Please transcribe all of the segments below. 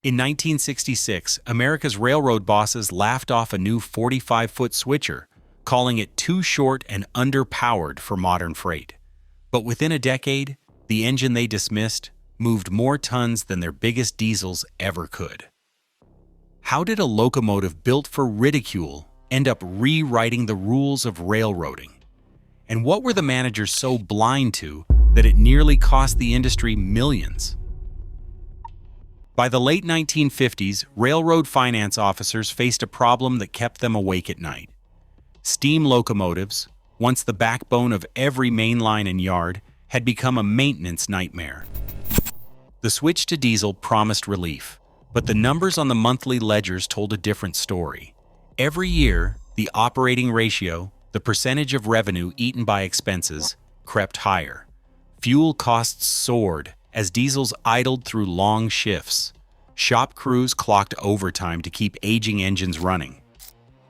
In 1966, America's railroad bosses laughed off a new 45-foot switcher, calling it too short and underpowered for modern freight. But within a decade, the engine they dismissed moved more tons than their biggest diesels ever could. How did a locomotive built for ridicule end up rewriting the rules of railroading? And what were the managers so blind to that it nearly cost the industry millions? By the late 1950s, railroad finance officers faced a problem that kept them awake at night. Steam locomotives, once the backbone of every main line and yard, had become a maintenance nightmare. The switch to diesel promised relief, but the numbers on the monthly ledgers told a different story. Every year, the operating ratio, the percentage of revenue eaten by expenses, crept higher. Fuel costs soared as diesels idled through long shifts. Shop crews clocked overtime to keep aging engines running.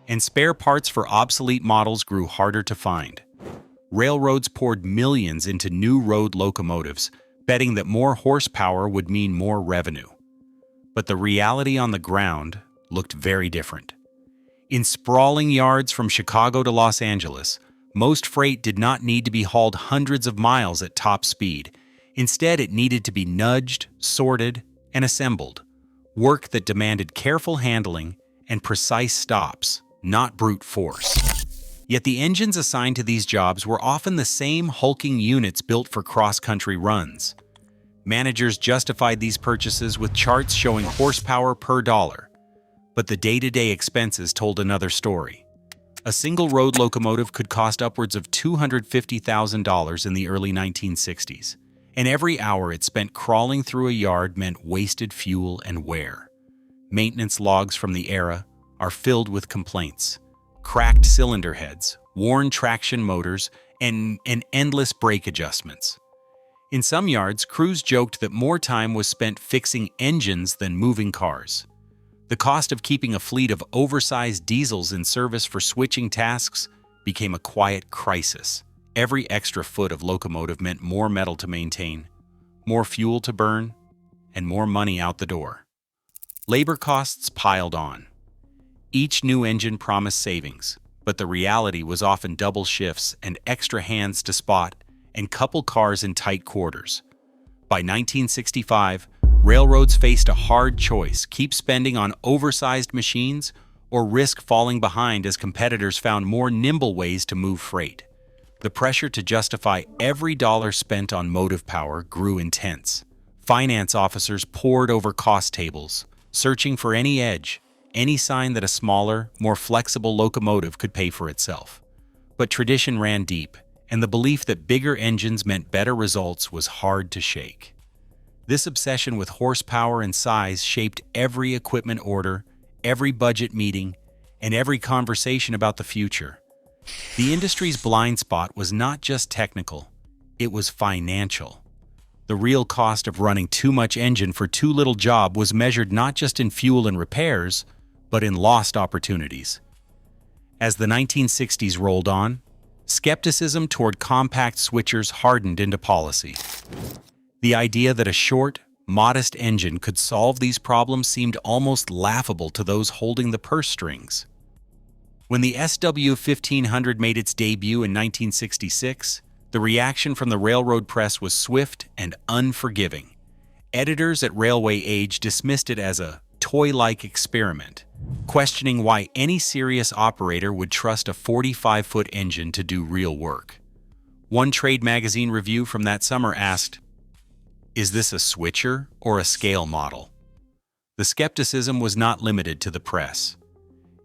And spare parts for obsolete models grew harder to find. Railroads poured millions into new road locomotives, betting that more horsepower would mean more revenue. But the reality on the ground looked very different. In sprawling yards from Chicago to Los Angeles, most freight did not need to be hauled hundreds of miles at top speed. Instead, it needed to be nudged, sorted, and assembled. Work that demanded careful handling and precise stops, not brute force. Yet the engines assigned to these jobs were often the same hulking units built for cross-country runs. Managers justified these purchases with charts showing horsepower per dollar. But the day-to-day expenses told another story. A single road locomotive could cost upwards of $250,000 in the early 1960s. And every hour it spent crawling through a yard meant wasted fuel and wear. Maintenance logs from the era are filled with complaints. Cracked cylinder heads, worn traction motors, and endless brake adjustments. In some yards, crews joked that more time was spent fixing engines than moving cars. The cost of keeping a fleet of oversized diesels in service for switching tasks became a quiet crisis. Every extra foot of locomotive meant more metal to maintain, more fuel to burn, and more money out the door. Labor costs piled on. Each new engine promised savings, but the reality was often double shifts and extra hands to spot and couple cars in tight quarters. By 1965, railroads faced a hard choice: keep spending on oversized machines or risk falling behind as competitors found more nimble ways to move freight. The pressure to justify every dollar spent on motive power grew intense. Finance officers pored over cost tables, searching for any edge, any sign that a smaller, more flexible locomotive could pay for itself. But tradition ran deep, and the belief that bigger engines meant better results was hard to shake. This obsession with horsepower and size shaped every equipment order, every budget meeting, and every conversation about the future. The industry's blind spot was not just technical, it was financial. The real cost of running too much engine for too little job was measured not just in fuel and repairs, but in lost opportunities. As the 1960s rolled on, skepticism toward compact switchers hardened into policy. The idea that a short, modest engine could solve these problems seemed almost laughable to those holding the purse strings. When the SW1500 made its debut in 1966, the reaction from the railroad press was swift and unforgiving. Editors at Railway Age dismissed it as a toy-like experiment, questioning why any serious operator would trust a 45-foot engine to do real work. One trade magazine review from that summer asked, "Is this a switcher or a scale model?" The skepticism was not limited to the press.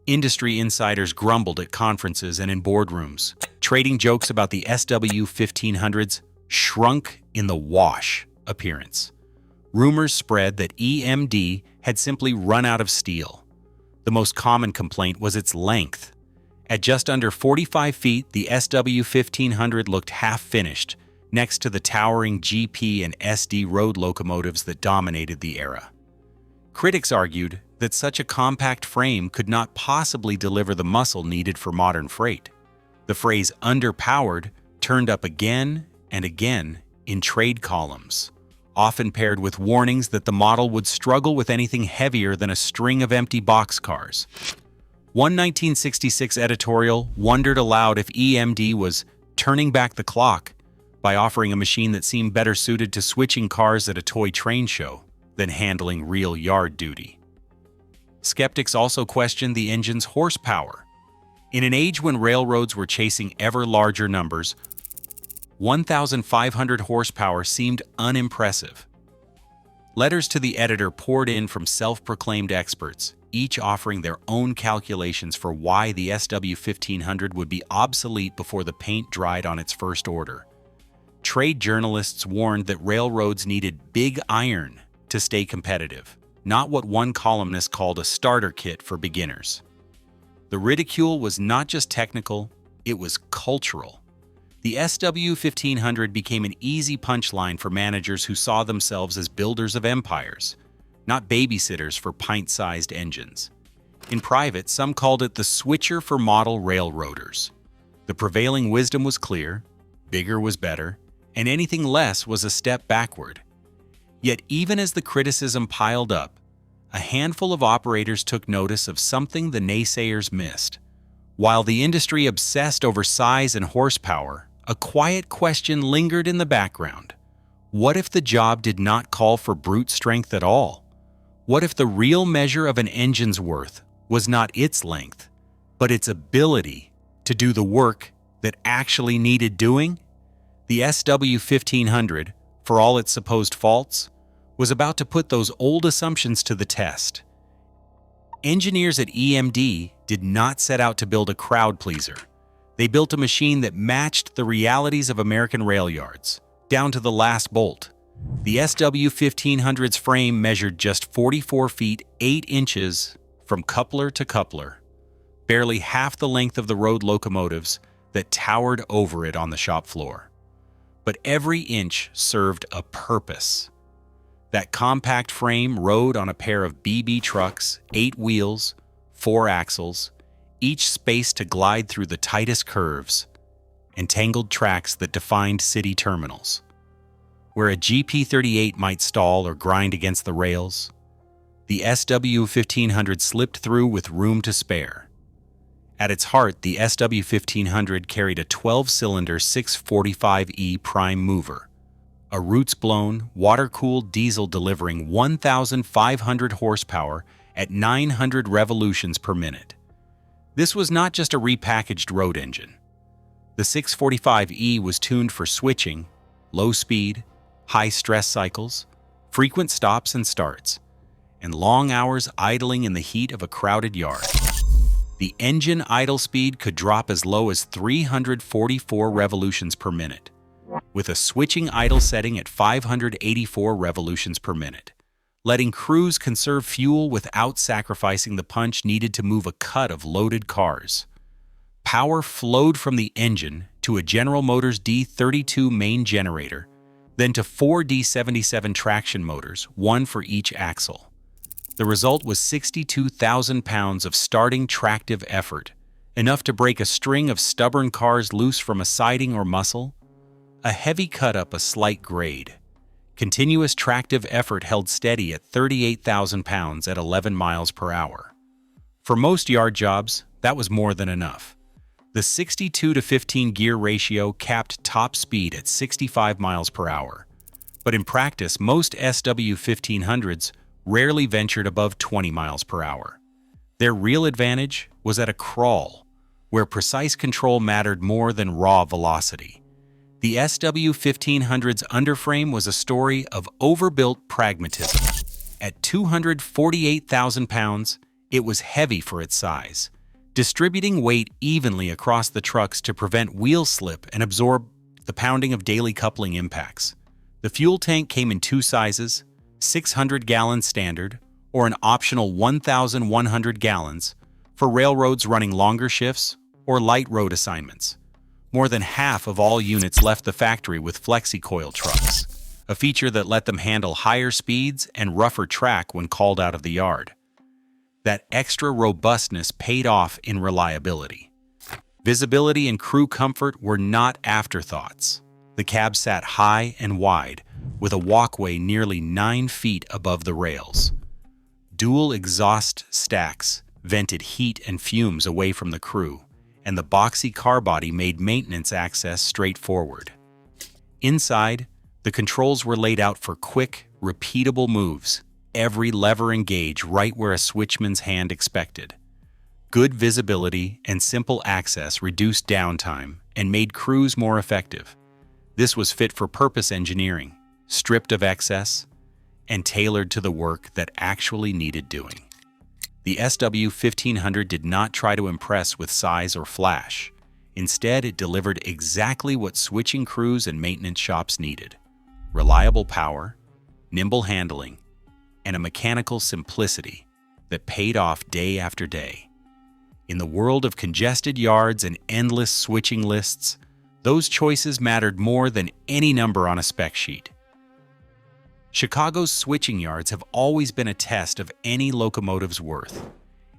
Industry insiders grumbled at conferences and in boardrooms, trading jokes about the SW1500's shrunk in the wash appearance. Rumors spread that EMD had simply run out of steel. The most common complaint was its length. At just under 45 feet, the SW1500 looked half-finished, next to the towering GP and SD road locomotives that dominated the era. Critics argued that such a compact frame could not possibly deliver the muscle needed for modern freight. The phrase underpowered turned up again and again in trade columns, often paired with warnings that the model would struggle with anything heavier than a string of empty boxcars. One 1966 editorial wondered aloud if EMD was turning back the clock by offering a machine that seemed better suited to switching cars at a toy train show than handling real yard duty. Skeptics also questioned the engine's horsepower. In an age when railroads were chasing ever larger numbers, 1,500 horsepower seemed unimpressive. Letters to the editor poured in from self-proclaimed experts, each offering their own calculations for why the SW1500 would be obsolete before the paint dried on its first order. Trade journalists warned that railroads needed big iron to stay competitive, not what one columnist called a starter kit for beginners. The ridicule was not just technical, it was cultural. The SW1500 became an easy punchline for managers who saw themselves as builders of empires, not babysitters for pint-sized engines. In private, some called it the switcher for model railroaders. The prevailing wisdom was clear: bigger was better, and anything less was a step backward. Yet even as the criticism piled up, a handful of operators took notice of something the naysayers missed. While the industry obsessed over size and horsepower, a quiet question lingered in the background. What if the job did not call for brute strength at all? What if the real measure of an engine's worth was not its length, but its ability to do the work that actually needed doing? The SW1500, for all its supposed faults, was about to put those old assumptions to the test. Engineers at EMD did not set out to build a crowd pleaser. They built a machine that matched the realities of American rail yards, down to the last bolt. The SW1500's frame measured just 44 feet 8 inches from coupler to coupler, barely half the length of the road locomotives that towered over it on the shop floor. But every inch served a purpose. That compact frame rode on a pair of BB trucks, 8 wheels, 4 axles, each spaced to glide through the tightest curves and tangled tracks that defined city terminals. Where a GP38 might stall or grind against the rails, the SW1500 slipped through with room to spare. At its heart, the SW1500 carried a 12-cylinder 645E prime mover, a roots-blown, water-cooled diesel delivering 1,500 horsepower at 900 revolutions per minute. This was not just a repackaged road engine. The 645E was tuned for switching, low speed, high stress cycles, frequent stops and starts, and long hours idling in the heat of a crowded yard. The engine idle speed could drop as low as 344 revolutions per minute, with a switching idle setting at 584 revolutions per minute, letting crews conserve fuel without sacrificing the punch needed to move a cut of loaded cars. Power flowed from the engine to a General Motors D32 main generator, then to 4 D77 traction motors, one for each axle. The result was 62,000 pounds of starting tractive effort, enough to break a string of stubborn cars loose from a siding or muscle, a heavy cut up a slight grade. Continuous tractive effort held steady at 38,000 pounds at 11 miles per hour. For most yard jobs, that was more than enough. The 62-to-15 gear ratio capped top speed at 65 miles per hour. But in practice, most SW1500s rarely ventured above 20 miles per hour. Their real advantage was at a crawl, where precise control mattered more than raw velocity. The SW1500's underframe was a story of overbuilt pragmatism. At 248,000 pounds, it was heavy for its size, distributing weight evenly across the trucks to prevent wheel slip and absorb the pounding of daily coupling impacts. The fuel tank came in 2 sizes, 600-gallon standard, or an optional 1,100 gallons for railroads running longer shifts or light road assignments. More than half of all units left the factory with flexi-coil trucks, a feature that let them handle higher speeds and rougher track when called out of the yard. That extra robustness paid off in reliability. Visibility and crew comfort were not afterthoughts. The cab sat high and wide, with a walkway nearly 9 feet above the rails. Dual exhaust stacks vented heat and fumes away from the crew, and the boxy car body made maintenance access straightforward. Inside, the controls were laid out for quick, repeatable moves, every lever engaged right where a switchman's hand expected. Good visibility and simple access reduced downtime and made crews more effective. This was fit-for-purpose engineering, stripped of excess, and tailored to the work that actually needed doing. The SW1500 did not try to impress with size or flash. Instead, it delivered exactly what switching crews and maintenance shops needed: reliable power, nimble handling, and a mechanical simplicity that paid off day after day. In the world of congested yards and endless switching lists, those choices mattered more than any number on a spec sheet. Chicago's switching yards have always been a test of any locomotive's worth.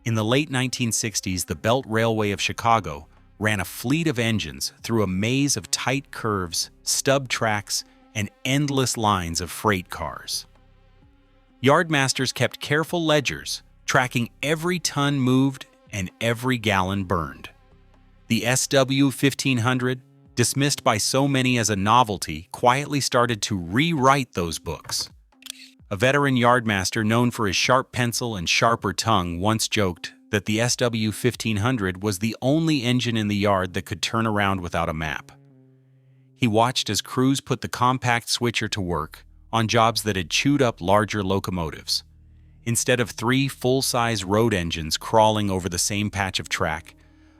In the late 1960s, the Belt Railway of Chicago ran a fleet of engines through a maze of tight curves, stub tracks, and endless lines of freight cars. Yardmasters kept careful ledgers, tracking every ton moved and every gallon burned. The SW1500, dismissed by so many as a novelty, quietly started to rewrite those books. A veteran yardmaster known for his sharp pencil and sharper tongue once joked that the SW1500 was the only engine in the yard that could turn around without a map. He watched as crews put the compact switcher to work on jobs that had chewed up larger locomotives. Instead of 3 full-size road engines crawling over the same patch of track,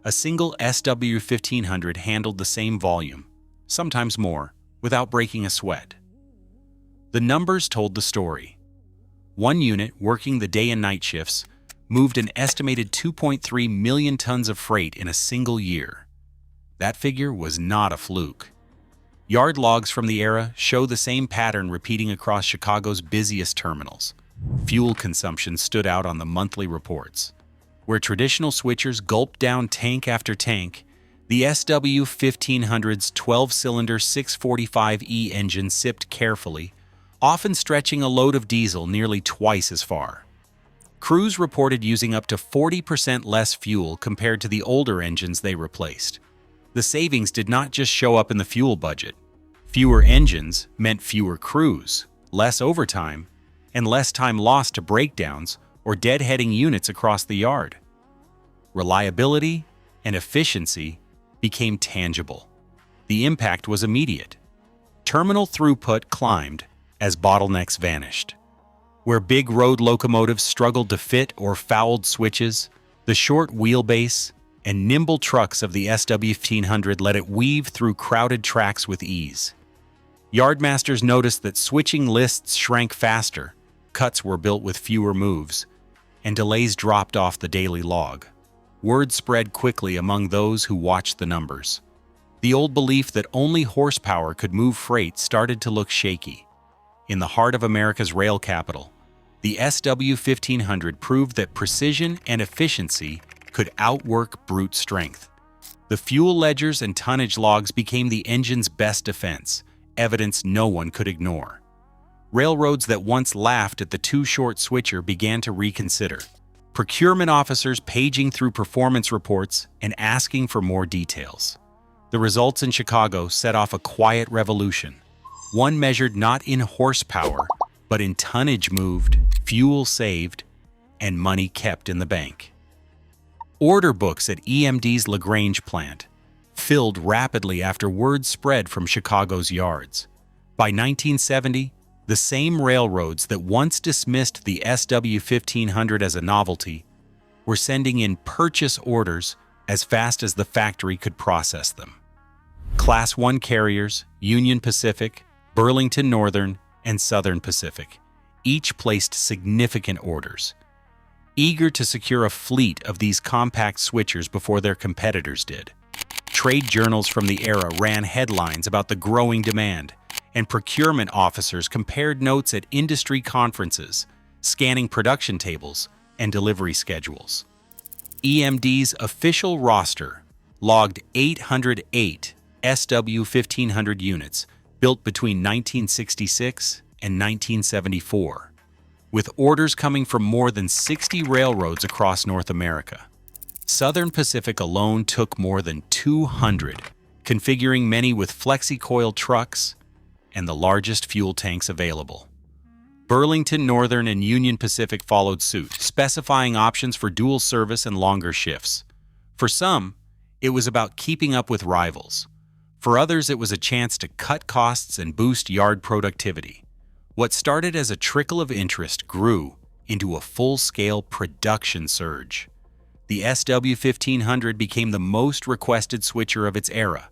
a single SW1500 handled the same volume, sometimes more, without breaking a sweat. The numbers told the story. One unit, working the day and night shifts, moved an estimated 2.3 million tons of freight in a single year. That figure was not a fluke. Yard logs from the era show the same pattern repeating across Chicago's busiest terminals. Fuel consumption stood out on the monthly reports. Where traditional switchers gulped down tank after tank, the SW1500's 12-cylinder 645E engine sipped carefully, often stretching a load of diesel nearly twice as far. Crews reported using up to 40% less fuel compared to the older engines they replaced. The savings did not just show up in the fuel budget. Fewer engines meant fewer crews, less overtime, and less time lost to breakdowns or deadheading units across the yard. Reliability and efficiency became tangible. The impact was immediate. Terminal throughput climbed as bottlenecks vanished. Where big road locomotives struggled to fit or fouled switches, the short wheelbase and nimble trucks of the SW1500 let it weave through crowded tracks with ease. Yardmasters noticed that switching lists shrank faster, cuts were built with fewer moves, and delays dropped off the daily log. Word spread quickly among those who watched the numbers. The old belief that only horsepower could move freight started to look shaky. In the heart of America's rail capital, the SW1500 proved that precision and efficiency could outwork brute strength. The fuel ledgers and tonnage logs became the engine's best defense, evidence no one could ignore. Railroads that once laughed at the too-short switcher began to reconsider. Procurement officers paging through performance reports and asking for more details. The results in Chicago set off a quiet revolution, one measured not in horsepower, but in tonnage moved, fuel saved, and money kept in the bank. Order books at EMD's LaGrange plant filled rapidly after word spread from Chicago's yards. By 1970, the same railroads that once dismissed the SW1500 as a novelty were sending in purchase orders as fast as the factory could process them. Class 1 carriers, Union Pacific, Burlington Northern, and Southern Pacific, each placed significant orders, eager to secure a fleet of these compact switchers before their competitors did. Trade journals from the era ran headlines about the growing demand, and procurement officers compared notes at industry conferences, scanning production tables and delivery schedules. EMD's official roster logged 808 SW1500 units, built between 1966 and 1974, with orders coming from more than 60 railroads across North America. Southern Pacific alone took more than 200, configuring many with flexi-coil trucks and the largest fuel tanks available. Burlington Northern and Union Pacific followed suit, specifying options for dual service and longer shifts. For some, it was about keeping up with rivals. For others, it was a chance to cut costs and boost yard productivity. What started as a trickle of interest grew into a full-scale production surge. The SW1500 became the most requested switcher of its era,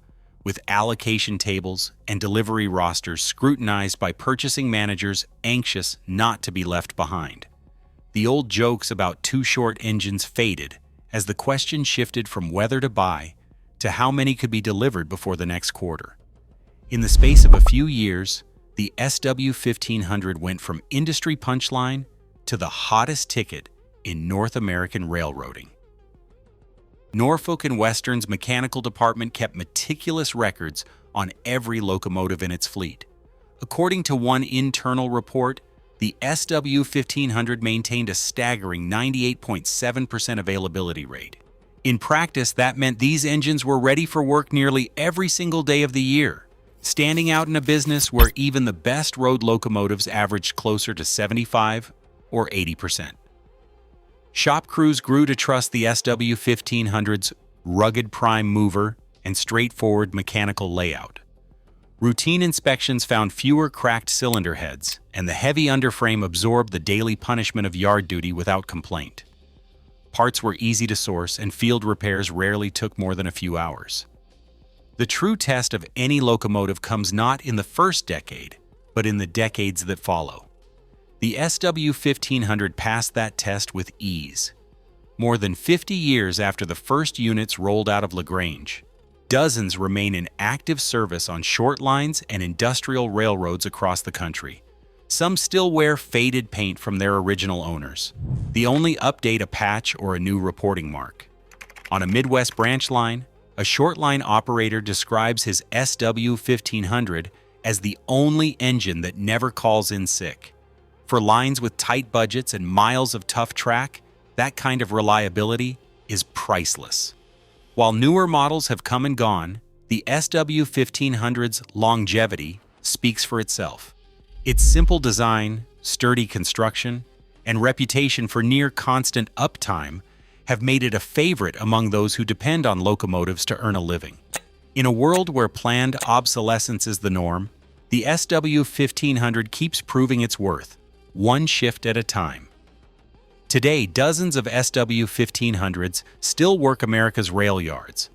with allocation tables and delivery rosters scrutinized by purchasing managers anxious not to be left behind. The old jokes about too short engines faded as the question shifted from whether to buy to how many could be delivered before the next quarter. In the space of a few years, the SW1500 went from industry punchline to the hottest ticket in North American railroading. Norfolk and Western's mechanical department kept meticulous records on every locomotive in its fleet. According to one internal report, the SW1500 maintained a staggering 98.7% availability rate. In practice, that meant these engines were ready for work nearly every single day of the year, standing out in a business where even the best road locomotives averaged closer to 75 or 80%. Shop crews grew to trust the SW1500's rugged prime mover and straightforward mechanical layout. Routine inspections found fewer cracked cylinder heads, and the heavy underframe absorbed the daily punishment of yard duty without complaint. Parts were easy to source, and field repairs rarely took more than a few hours. The true test of any locomotive comes not in the first decade, but in the decades that follow. The SW1500 passed that test with ease. More than 50 years after the first units rolled out of LaGrange, dozens remain in active service on short lines and industrial railroads across the country. Some still wear faded paint from their original owners, the only update a patch or a new reporting mark. On a Midwest branch line, a short line operator describes his SW1500 as the only engine that never calls in sick. For lines with tight budgets and miles of tough track, that kind of reliability is priceless. While newer models have come and gone, the SW1500's longevity speaks for itself. Its simple design, sturdy construction, and reputation for near-constant uptime have made it a favorite among those who depend on locomotives to earn a living. In a world where planned obsolescence is the norm, the SW1500 keeps proving its worth, one shift at a time. Today, dozens of SW1500s still work America's rail yards,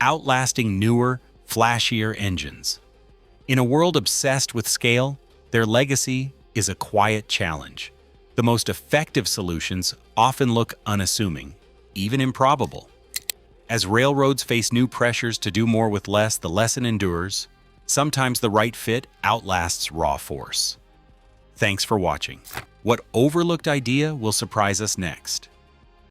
outlasting newer, flashier engines. In a world obsessed with scale, their legacy is a quiet challenge. The most effective solutions often look unassuming, even improbable. As railroads face new pressures to do more with less, the lesson endures. Sometimes the right fit outlasts raw force. Thanks for watching. What overlooked idea will surprise us next?